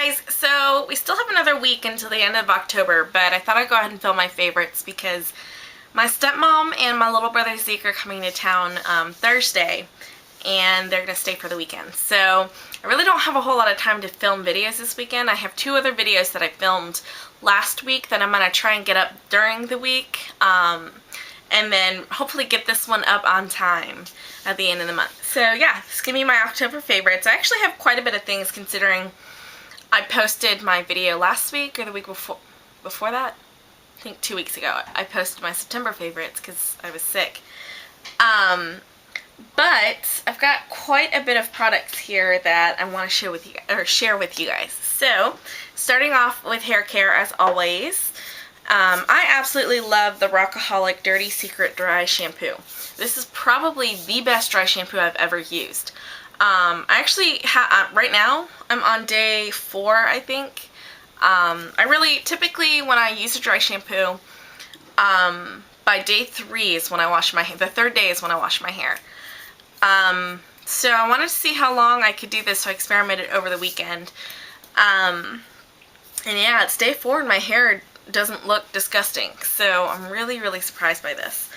guys, so we still have another week until the end of October, but I thought I'd go ahead and film my favorites because my stepmom and my little brother Zeke are coming to town Thursday, and they're going to stay for the weekend. So I really don't have a whole lot of time to film videos this weekend. I have 2 other videos that I filmed last week that I'm going to try and get up during the week, and then hopefully get this one up on time at the end of the month. So yeah, this is going to be my October favorites. I actually have quite a bit of things considering I posted my video last week or the week before that. I think 2 weeks ago I posted my September favorites because I was sick. But I've got quite a bit of products here that I want to share with you guys. So, starting off with hair care as always. I absolutely love the Rockaholic Dirty Secret Dry Shampoo. This is probably the best dry shampoo I've ever used. I actually right now I'm on day 4, I think. Typically when I use a dry shampoo, by day 3 is when I wash my hair. The 3rd day is when I wash my hair. So I wanted to see how long I could do this, so I experimented over the weekend. And yeah, it's day 4 and my hair doesn't look disgusting, so I'm really surprised by this.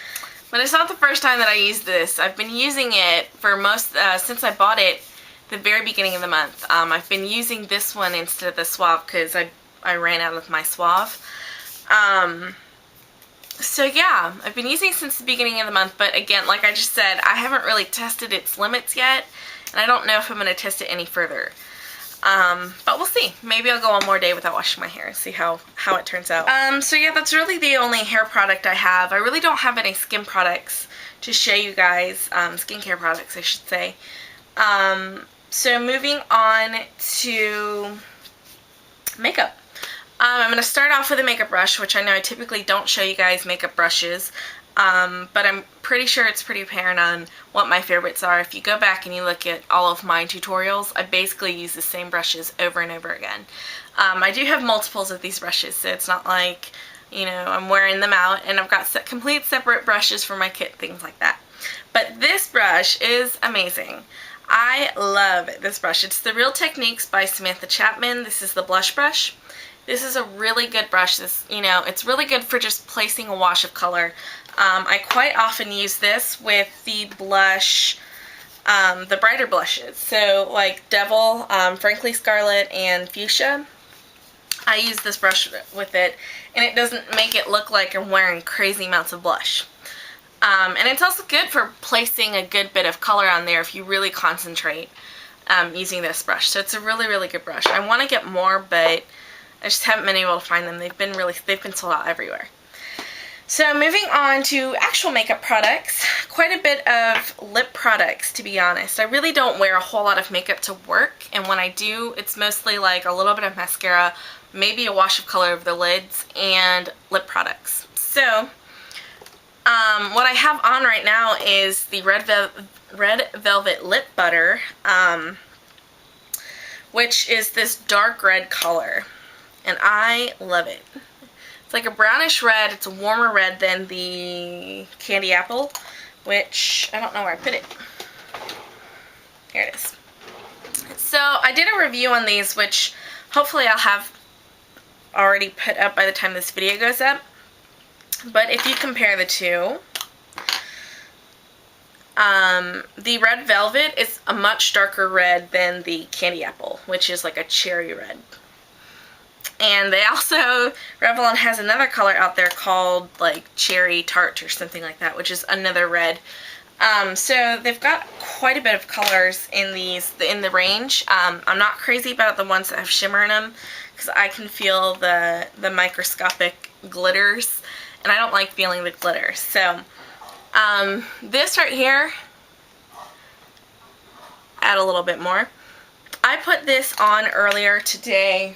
But it's not the first time that I used this. I've been using it for since I bought it the very beginning of the month. I've been using this one instead of the Suave because I ran out of my Suave. So yeah, I've been using it since the beginning of the month, but again, like I just said, I haven't really tested its limits yet, and I don't know if I'm going to test it any further. But we'll see. Maybe I'll go one more day without washing my hair and see how it turns out. So yeah, that's really the only hair product I have. I really don't have any skin products to show you guys, skincare products I should say. So moving on to makeup. I'm going to start off with a makeup brush, which I know I typically don't show you guys makeup brushes, but I'm pretty sure it's pretty apparent on what my favorites are. If you go back and you look at all of my tutorials, I basically use the same brushes over and over again. I do have multiples of these brushes, so it's not like, you know, I'm wearing them out, and I've got complete separate brushes for my kit, things like that. But this brush is amazing. I love this brush. It's the Real Techniques by Samantha Chapman. This is the blush brush. This is a really good brush. It's really good for just placing a wash of color. I quite often use this with the blush, the brighter blushes. So like Devil, Frankly Scarlet, and Fuchsia. I use this brush with it, and it doesn't make it look like I'm wearing crazy amounts of blush. And it's also good for placing a good bit of color on there if you really concentrate using this brush. So it's a really good brush. I want to get more, but I just haven't been able to find them. They've been sold out everywhere. So moving on to actual makeup products, quite a bit of lip products, to be honest. I really don't wear a whole lot of makeup to work, and when I do, it's mostly like a little bit of mascara, maybe a wash of color over the lids, and lip products. So what I have on right now is the Red Velvet Lip Butter, which is this dark red color. And I love it. It's like a brownish red. It's a warmer red than the Candy Apple, which I don't know where I put it. Here it is. So I did a review on these, which hopefully I'll have already put up by the time this video goes up. But if you compare the two, the Red Velvet is a much darker red than the Candy Apple, which is like a cherry red. And they also, Revlon has another color out there called like Cherry Tart or something like that, which is another red. So they've got quite a bit of colors in the range. I'm not crazy about the ones that have shimmer in them because I can feel the microscopic glitters, and I don't like feeling the glitter. So this right here, add a little bit more. I put this on earlier today.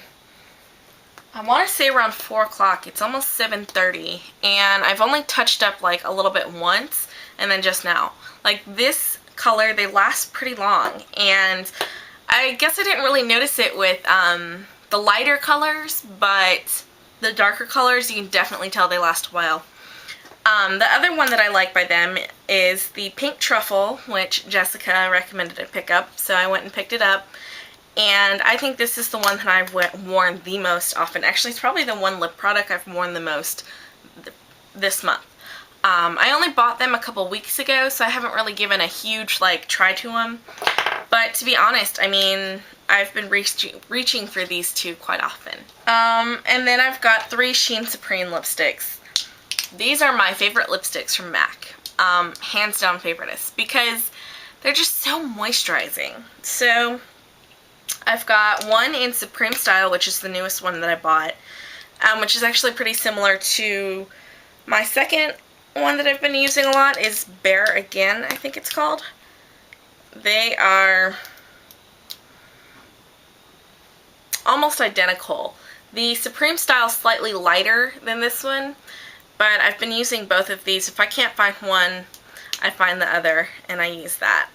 I want to say around 4 o'clock. It's almost 7:30, and I've only touched up like a little bit once, and then just now. Like this color, they last pretty long, and I guess I didn't really notice it with the lighter colors, but the darker colors, you can definitely tell they last a while. The other one that I like by them is the Pink Truffle, which Jessica recommended I pick up, so I went and picked it up. And I think this is the one that I've worn the most often. Actually, it's probably the one lip product I've worn the most this month. I only bought them a couple weeks ago, so I haven't really given a huge, like, try to them. But to be honest, I mean, I've been reaching for these two quite often. And then I've got 3 Sheen Supreme lipsticks. These are my favorite lipsticks from MAC. Hands down favoriteest, because they're just so moisturizing. So I've got one in Supreme Style, which is the newest one that I bought, which is actually pretty similar to my second one that I've been using a lot is Bare Again, I think it's called. They are almost identical. The Supreme Style is slightly lighter than this one, but I've been using both of these. If I can't find one, I find the other, and I use that.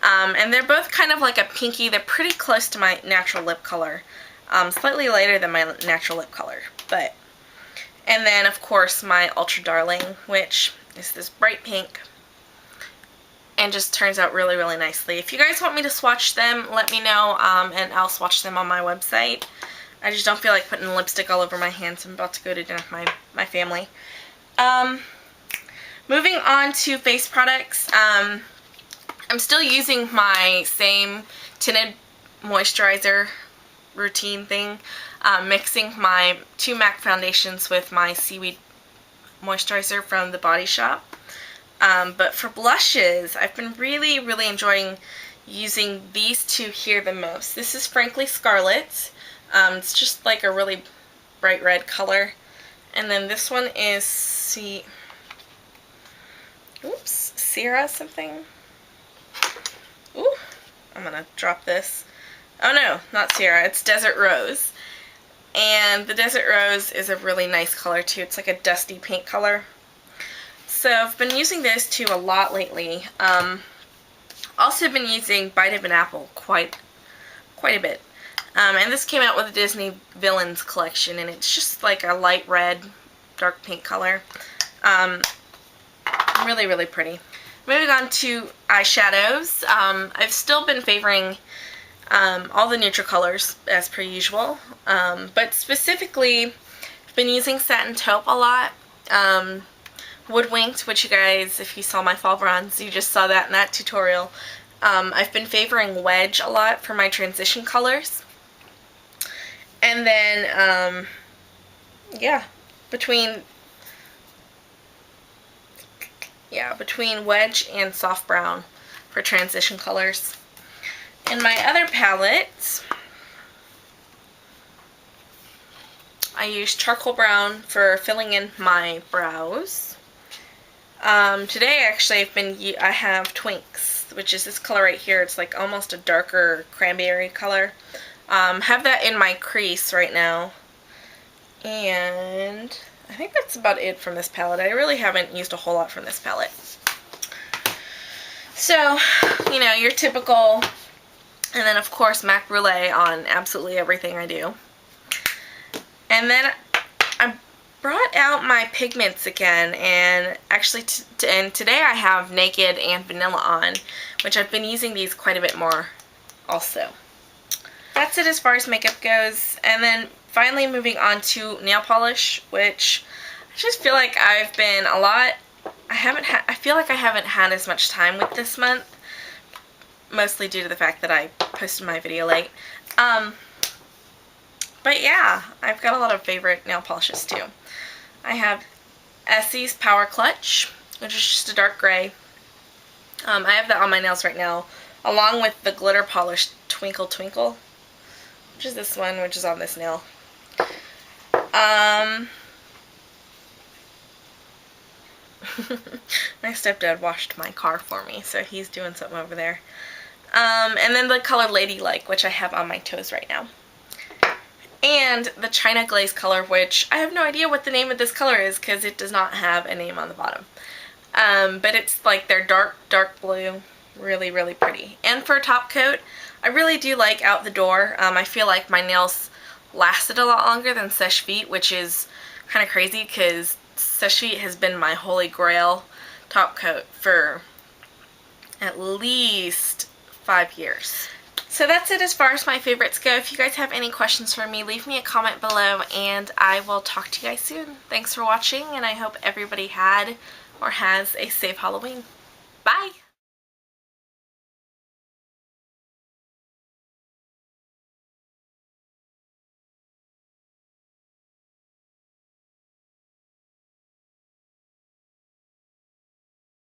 And they're both kind of like a pinky. They're pretty close to my natural lip color. Slightly lighter than my natural lip color. And then, of course, my Ultra Darling, which is this bright pink. And just turns out really, really nicely. If you guys want me to swatch them, let me know, and I'll swatch them on my website. I just don't feel like putting lipstick all over my hands. I'm about to go to dinner with my family. Moving on to face products. I'm still using my same tinted moisturizer routine thing, mixing my 2 MAC foundations with my Seaweed moisturizer from the Body Shop. But for blushes, I've been really, really enjoying using these 2 here the most. This is Frankly Scarlet. It's just like a really bright red color. And then this one is Sierra something. Ooh, I'm gonna drop this. Oh no, not Sierra, it's Desert Rose. And the Desert Rose is a really nice color too. It's like a dusty pink color. So I've been using those 2 a lot lately. Also been using Bite of an Apple quite a bit. And this came out with the Disney Villains collection, and it's just like a light red, dark pink color. Really, really pretty. Moving on to eyeshadows. I've still been favoring all the neutral colors as per usual. But specifically, I've been using Satin Taupe a lot. Woodwinked, which you guys, if you saw my fall bronze, you just saw that in that tutorial. I've been favoring Wedge a lot for my transition colors. And then, yeah, between Wedge and Soft Brown for transition colors. In my other palette, I use Charcoal Brown for filling in my brows. Today, actually, I have Twinks, which is this color right here. It's like almost a darker cranberry color. Have that in my crease right now. And I think that's about it from this palette. I really haven't used a whole lot from this palette. So, you know, your typical, and then of course MAC Brulee on absolutely everything I do. And then I brought out my pigments again, and actually today I have Naked and Vanilla on, which I've been using these quite a bit more also. That's it as far as makeup goes. And then finally moving on to nail polish, which I just feel like I've been I feel like I haven't had as much time with this month, mostly due to the fact that I posted my video late. But yeah, I've got a lot of favorite nail polishes too. I have Essie's Power Clutch, which is just a dark gray. I have that on my nails right now, along with the glitter polish Twinkle Twinkle, which is this one, which is on this nail. My stepdad washed my car for me, so he's doing something over there. And then the color Ladylike, which I have on my toes right now. And the China Glaze color, which I have no idea what the name of this color is because it does not have a name on the bottom. But it's like their dark blue. Really, really pretty. And for a top coat, I really do like Out the Door. I feel like my nails lasted a lot longer than Seche Vite, which is kind of crazy because Seche Vite has been my holy grail top coat for at least 5 years. So that's it as far as my favorites go. If you guys have any questions for me, leave me a comment below and I will talk to you guys soon. Thanks for watching, and I hope everybody had or has a safe Halloween. Bye!